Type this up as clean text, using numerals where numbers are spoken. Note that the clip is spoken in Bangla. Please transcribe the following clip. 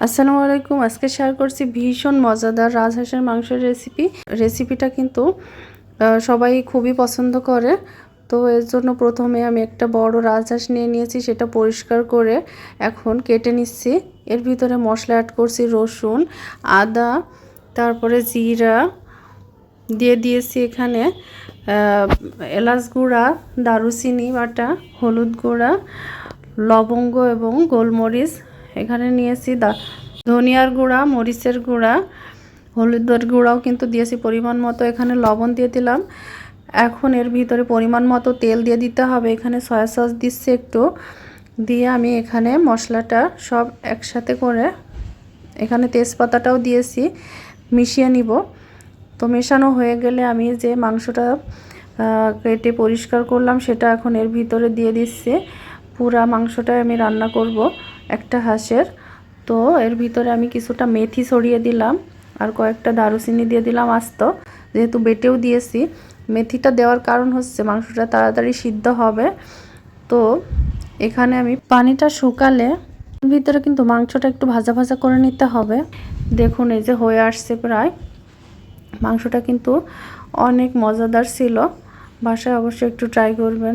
আসসালামু আলাইকুম। আজকে শেয়ার করছি ভীষণ মজাদার রাজহাঁসের মাংসের রেসিপিটা কিন্তু সবাই খুবই পছন্দ করে। তো এর জন্য প্রথমে আমি একটা বড় রাজহাঁস নিয়ে নিয়েছি, সেটা পরিষ্কার করে এখন কেটে নিচ্ছি। এর ভিতরে মশলা অ্যাড করছি রসুন, আদা, তারপরে জিরা দিয়ে দিয়েছি এখানে এলাচ গুঁড়া, দারুচিনি বাটা, হলুদ গুঁড়া, লবঙ্গ এবং গোলমরিচ। এখানে নিয়েছি ধনিয়ার গুঁড়া, মরিচের গুঁড়া, হলুদের গুঁড়াও কিন্তু দিয়েছি পরিমাণ মতো। এখানে লবণ দিয়ে দিলাম। এখন এর ভিতরে পরিমাণ মতো তেল দিয়ে দিতে হবে। এখানে সয়া সস দিচ্ছি একটু, দিয়ে আমি এখানে মশলাটা সব একসাথে করে এখানে তেজপাতাটাও দিয়েছি, মিশিয়ে নিব। তো মেশানো হয়ে গেলে আমি যে মাংসটা কেটে পরিষ্কার করলাম সেটা এখন এর ভিতরে দিয়ে দিচ্ছি। পুরা মাংসটাই আমি রান্না করব একটা হাঁসের। তো এর ভিতরে আমি কিছুটা মেথি ছড়িয়ে দিলাম আর কয়েকটা দারুচিনি দিয়ে দিলাম আস্ত, যেহেতু বেটেও দিয়েছি। মেথিটা দেওয়ার কারণ হচ্ছে মাংসটা তাড়াতাড়ি সিদ্ধ হবে। তো এখানে আমি পানিটা শুকালে ভিতরে কিন্তু মাংসটা একটু ভাজা ভাজা করে নিতে হবে। দেখুন এই যে হয়ে আসছে প্রায়। মাংসটা কিন্তু অনেক মজাদার ছিল। বাসায় অবশ্যই একটু ট্রাই করবেন।